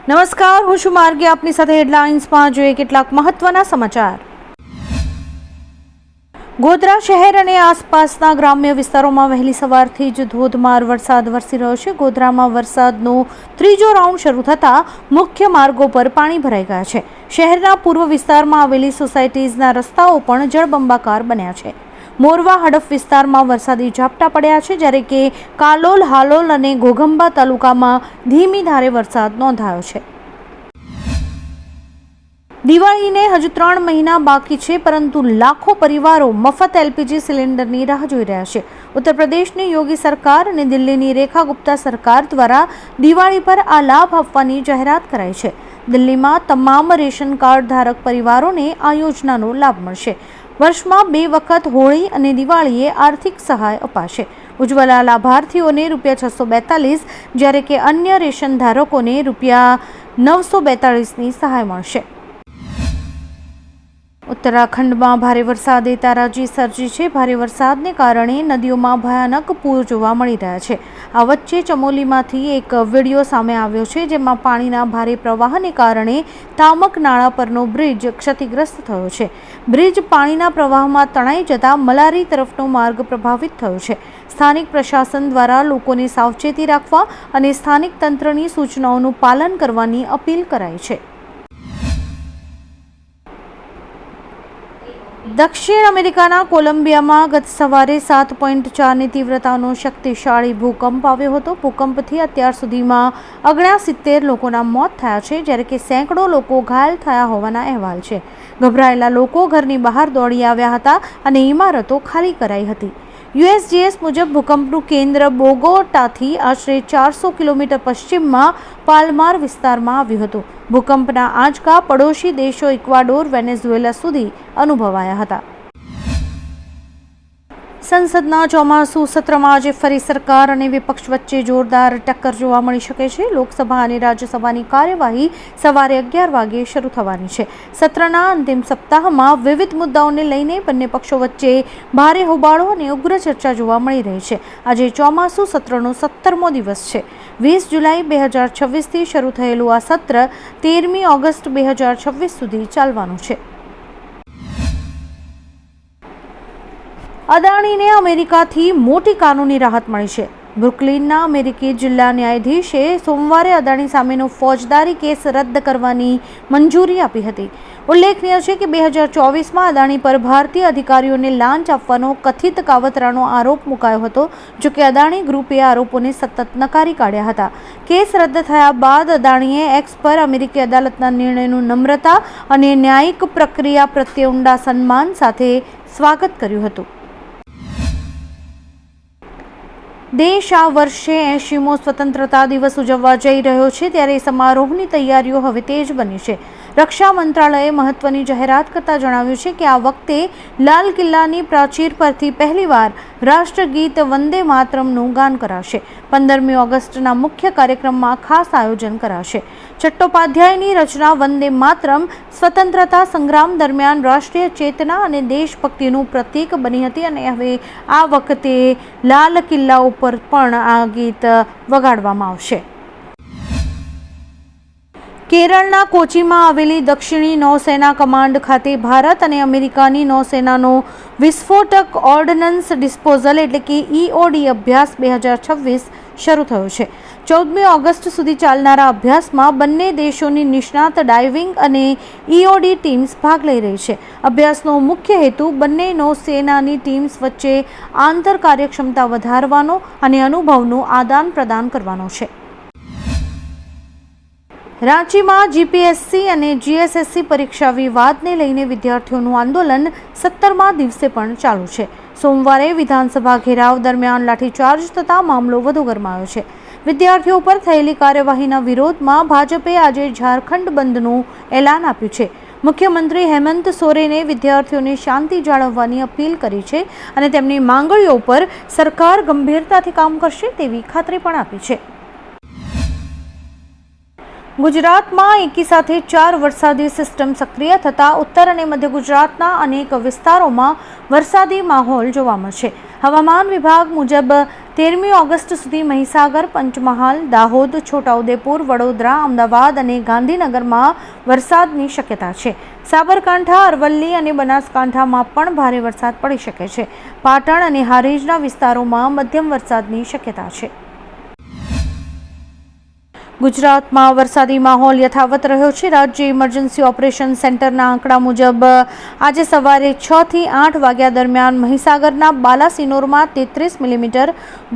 નમસ્કાર, હું છું માર્ગી. આપની સાથે હેડલાઇન્સમાં જોઈએ કેટલાક મહત્વના સમાચાર. ગોધરા શહેર અને આસપાસના ગ્રામ્ય વિસ્તારોમાં વહેલી સવારથી જ ધોધમાર વરસાદ વરસી રહ્યો છે. ગોધરામાં વરસાદનો ત્રીજો રાઉન્ડ શરૂ થતાં મુખ્ય માર્ગો પર પાણી ભરાઈ ગયા છે. શહેરના પૂર્વ વિસ્તારમાં આવેલી સોસાયટીઝના રસ્તાઓ પણ જળબંબાકાર બન્યા છે. મોરવા હડફ વિસ્તારમાં વરસાદી ઝાપટા પડ્યા છે, જ્યારે કે કાલોલ, હાલોલ અને ઘોઘંબા તાલુકામાં ધીમી ધારે વરસાદ નોંધાયો છે. દિવાળીને હજુ 3 મહિના બાકી છે, પરંતુ લાખો પરિવારો મફત એલપીજી સિલિન્ડરની રાહ જોઈ રહ્યા છે. ઉત્તર પ્રદેશની યોગી સરકાર અને દિલ્હીની રેખા ગુપ્તા સરકાર દ્વારા દિવાળી પર આ લાભ આપવાની જાહેરાત કરાઈ છે. દિલ્હીમાં તમામ રેશન કાર્ડ ધારક પરિવારોને આ યોજનાનો લાભ મળશે. વર્ષમાં 2 વખત હોળી અને દિવાળીએ આર્થિક સહાય અપાશે. ઉજ્જવલા લાભાર્થીઓને ₹642, જ્યારે કે અન્ય રેશન ધારકોને ₹942ની સહાય મળશે. ઉત્તરાખંડમાં ભારે વરસાદે તારાજી સર્જી છે. ભારે વરસાદને કારણે નદીઓમાં ભયાનક પૂર જોવા મળી રહ્યા છે. આ વચ્ચે ચમોલીમાંથી એક વિડીયો સામે આવ્યો છે, જેમાં પાણીના ભારે પ્રવાહને કારણે તામક નાળા પરનો બ્રિજ ક્ષતિગ્રસ્ત થયો છે. બ્રિજ પાણીના પ્રવાહમાં તણાઈ જતા મલારી તરફનો માર્ગ પ્રભાવિત થયો છે. સ્થાનિક પ્રશાસન દ્વારા લોકોને સાવચેતી રાખવા અને સ્થાનિક તંત્રની સૂચનાઓનું પાલન કરવાની અપીલ કરાઈ છે. દક્ષિણ અમેરિકાના કોલંબિયામાં ગત સવારે 7.4ની તીવ્રતાનો શક્તિશાળી ભૂકંપ આવ્યો હતો. ભૂકંપથી અત્યાર સુધીમાં 69 લોકોના મોત થયા છે, જ્યારે કે સેંકડો લોકો ઘાયલ થયા હોવાના અહેવાલ છે. ગભરાયેલા લોકો ઘરની બહાર દોડી આવ્યા હતા અને ઇમારતો ખાલી કરાઈ હતી. USGS મુજબ ભૂકંપનું કેન્દ્ર બોગોટાથી આશરે 400 કિલોમીટર પશ્ચિમમાં પાલમાર વિસ્તારમાં આવ્યું હતું. ભૂકંપના આંચકા પડોશી દેશો ઇક્વાડોર, વેનેઝુએલા સુધી અનુભવાયા હતા. સંસદના ચોમાસુ સત્રમાં આજે ફરી સરકાર અને વિપક્ષ વચ્ચે જોરદાર ટક્કર જોવા મળી શકે છે. લોકસભા અને રાજ્યસભાની કાર્યવાહી સવારે 11 વાગે શરૂ થવાની છે. સત્રના અંતિમ સપ્તાહમાં વિવિધ મુદ્દાઓને લઈને બંને પક્ષો વચ્ચે ભારે હોબાળો અને ઉગ્ર ચર્ચા જોવા મળી રહી છે. આજે ચોમાસુ સત્રનો 17મો દિવસ છે. 20 જુલાઈ 2026થી શરૂ થયેલું આ સત્ર 13મી ઓગસ્ટ 2026 સુધી ચાલવાનું છે. અદાણીને અમેરિકાથી મોટી કાનૂની રાહત મળી છે. બ્રુકલિનના અમેરિકી જિલ્લા ન્યાયાધીશે સોમવારે અદાણી સામેનો ફોજદારી કેસ રદ કરવાની મંજૂરી આપી હતી. ઉલ્લેખનીય છે કે 2024માં અદાણી પર ભારતીય અધિકારીઓને લાંચ આપવાનો કથિત કાવતરાનો આરોપ મુકાયો હતો. જોકે અદાણી ગ્રુપે આરોપોને સતત નકારી કાઢ્યા હતા. કેસ રદ થયા બાદ અદાણીએ એક્સ પર અમેરિકી અદાલતના નિર્ણયનું નમ્રતા અને ન્યાયિક પ્રક્રિયા પ્રત્યે ઊંડા સન્માન સાથે સ્વાગત કર્યું હતું. દેશ આ વર્ષે 80મો સ્વતંત્રતા દિવસ ઉજવવા જઈ રહ્યો છે, ત્યારે સમારોહની તૈયારીઓ હવે તેજ બની છે. રક્ષા મંત્રાલયે મહત્વની જાહેરાત કરતા જણાવ્યું છે કે આ વખતે લાલ કિલ્લાની પ્રાચીર પરથી પહેલીવાર રાષ્ટ્રગીત વંદે માતરમનું ગાન કરાશે. 15મી ઓગસ્ટના મુખ્ય કાર્યક્રમમાં ખાસ આયોજન કરાશે. ચટ્ટોપાધ્યાયની રચના વંદે માતરમ સ્વતંત્રતા સંગ્રામ દરમિયાન રાષ્ટ્રીય ચેતના અને દેશભક્તિનું પ્રતીક બની હતી અને હવે આ વખતે લાલ કિલ્લા ઉપર પણ આ ગીત વગાડવામાં આવશે. કેરળના કોચીમાં આવેલી દક્ષિણી નૌસેના કમાન્ડ ખાતે ભારત અને અમેરિકાની નૌસેનાનો વિસ્ફોટક ઓર્ડનન્સ ડિસ્પોઝલ એટલે કે EOD અભ્યાસ 2026 શરૂ થયો છે. 14મી ઓગસ્ટ સુધી ચાલનારા અભ્યાસમાં બંને દેશોની નિષ્ણાત ડાઇવિંગ અને EOD ટીમ્સ ભાગ લઈ રહી છે. અભ્યાસનો મુખ્ય હેતુ બંને નૌસેનાની ટીમ્સ વચ્ચે આંતર કાર્યક્ષમતા વધારવાનો અને અનુભવનું આદાન પ્રદાન કરવાનો છે. રાંચીમાં GPSC અને GSSC પરીક્ષા વિવાદને લઈને વિદ્યાર્થીઓનું આંદોલન 17મા દિવસે પણ ચાલુ છે. સોમવારે વિધાનસભા ઘેરાવ દરમિયાન લાઠીચાર્જ થતા મામલો વધુ ગરમાયો છે. વિદ્યાર્થીઓ પર થયેલી કાર્યવાહીના વિરોધમાં ભાજપે આજે ઝારખંડ બંધનું એલાન આપ્યું છે. મુખ્યમંત્રી હેમંત સોરેને વિદ્યાર્થીઓને શાંતિ જાળવવાની અપીલ કરી છે અને તેમની માંગણીઓ પર સરકાર ગંભીરતાથી કામ કરશે તેવી ખાતરી પણ આપી છે. ગુજરાતમાં એકી સાથે 4 વરસાદી સિસ્ટમ સક્રિય થતાં ઉત્તર અને મધ્ય ગુજરાતના અનેક વિસ્તારોમાં વરસાદી માહોલ જોવા મળશે. હવામાન વિભાગ મુજબ 13મી ઓગસ્ટ સુધી મહીસાગર, પંચમહાલ, દાહોદ, છોટાઉદેપુર, વડોદરા, અમદાવાદ અને ગાંધીનગરમાં વરસાદની શક્યતા છે. સાબરકાંઠા, અરવલ્લી અને બનાસકાંઠામાં પણ ભારે વરસાદ પડી શકે છે. પાટણ અને હારીજના વિસ્તારોમાં મધ્યમ વરસાદની શક્યતા છે. ગુજરાતમાં વરસાદી માહોલ યથાવત રહ્યો છે. રાજ્ય ઇમરજન્સી ઓપરેશન સેન્ટરના આંકડા મુજબ આજે સવારે 6 થી 8 વાગ્યા દરમિયાન મહીસાગરના બાલાસિનોરમાં 33 મિલીમીટર,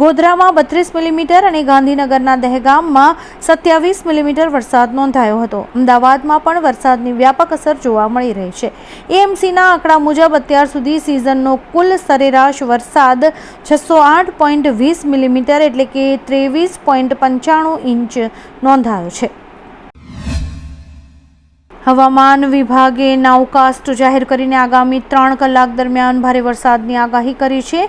ગોધરામાં 32 મિલીમીટર અને ગાંધીનગરના દહેગામમાં 27 મિલીમીટર વરસાદ નોંધાયો હતો. અમદાવાદમાં પણ વરસાદની વ્યાપક અસર જોવા મળી રહી છે. એએમસીના આંકડા મુજબ અત્યાર સુધી સિઝનનો કુલ સરેરાશ વરસાદ 608.20 મિલીમીટર એટલે કે 23.95 ઇંચ નોંધાયો છે. હવામાન વિભાગે નાઉકાસ્ટ જાહેર કરીને આગામી 3 કલાક દરમિયાન ભારે વરસાદની આગાહી કરી છે.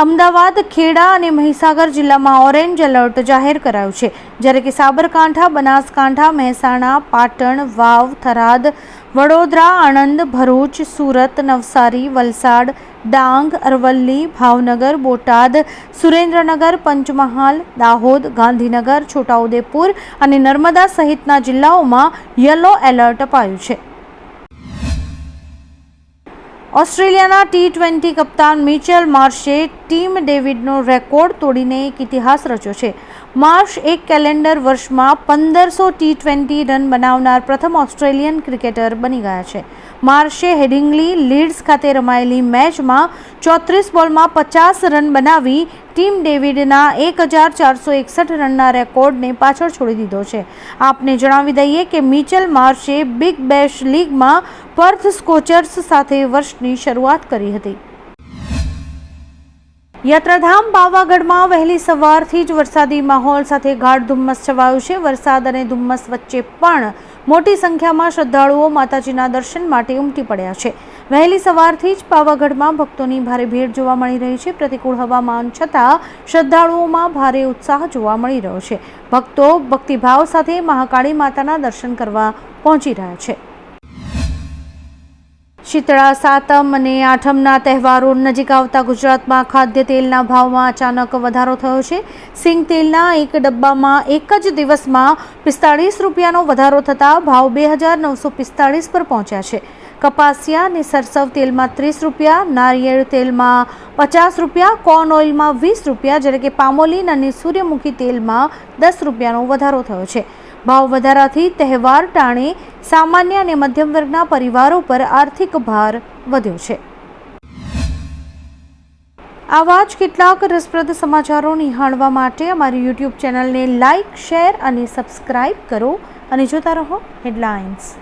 અમદાવાદ, ખેડા અને મહીસાગર જિલ્લામાં ઓરેન્જ એલર્ટ જાહેર કરાયું છે, જ્યારે કે સાબરકાંઠા, બનાસકાંઠા, મહેસાણા, પાટણ, વાવ, થરાદ, વડોદરા, આણંદ, ભરૂચ, સુરત, નવસારી, વલસાડ, ડાંગ, અરવલ્લી, ભાવનગર, બોટાદ, સુરેન્દ્રનગર, પંચમહાલ, દાહોદ, ગાંધીનગર, છોટાઉદેપુર અને નર્મદા સહિતના જિલ્લાઓમાં યલો એલર્ટ અપાયું છે. ઓસ્ટ્રેલિયાના T20 કપ્તાન મિચેલ માર્શે ટીમ ડેવિડનો રેકોર્ડ તોડીને એક ઇતિહાસ રચ્યો છે. માર્શ એક કેલેન્ડર વર્ષમાં 1500 T20 રન બનાવનાર પ્રથમ ઓસ્ટ્રેલિયન ક્રિકેટર બની ગયા છે. માર્શે હેડિંગ્લી, લીડ્સ ખાતે રમાયેલી મેચમાં 34 બોલમાં 50 રન બનાવી ટીમ ડેવિડના 1461 રનના રેકોર્ડને પાછળ છોડી દીધો છે. આપને જણાવી દઈએ કે મિચેલ માર્શે બિગ બેશ લીગમાં પર્થ સ્કોચર્સ સાથે વર્ષની શરૂઆત કરી હતી. યાત્રાધામ પાવાગઢમાં વહેલી સવારથી જ વરસાદી માહોલ સાથે ગાઢ ધુમ્મસ છવાયું છે. વરસાદ અને ધુમ્મસ વચ્ચે પણ મોટી સંખ્યામાં શ્રદ્ધાળુઓ માતાજીના દર્શન માટે ઉમટી પડ્યા છે. વહેલી સવારથી જ પાવાગઢમાં ભક્તોની ભારે ભીડ જોવા મળી રહી છે. પ્રતિકૂળ હવામાન છતાં શ્રદ્ધાળુઓમાં ભારે ઉત્સાહ જોવા મળી રહ્યો છે. ભક્તો ભક્તિભાવ સાથે મહાકાળી માતાના દર્શન કરવા પહોંચી રહ્યા છે. શીતળા સાતમ અને આઠમના તહેવારો નજીક આવતા ગુજરાતમાં ખાદ્ય તેલના ભાવમાં અચાનક વધારો થયો છે. સિંગ તેલના એક ડબ્બામાં એક જ દિવસમાં 45 રૂપિયાનો વધારો થતાં ભાવ 2945 પર પહોંચ્યા છે. કપાસિયા અને સરસવ તેલમાં 30 રૂપિયા, નારિયેળ તેલમાં 50 રૂપિયા, કોર્ન ઓઇલમાં 20 રૂપિયા, જ્યારે કે પામોલીન અને સૂર્યમુખી તેલમાં 10 રૂપિયાનો વધારો થયો છે. ભાવ વધારાથી તહેવાર ટાણે સામાન્ય અને મધ્યમ વર્ગના પરિવારો પર આર્થિક ભાર વધ્યો છે. આવા જ કેટલાક રસપ્રદ સમાચારો નિહાળવા માટે અમારી YouTube ચેનલને લાઇક, શેર અને સબસ્ક્રાઇબ કરો અને જોતા રહો હેડલાઇન્સ.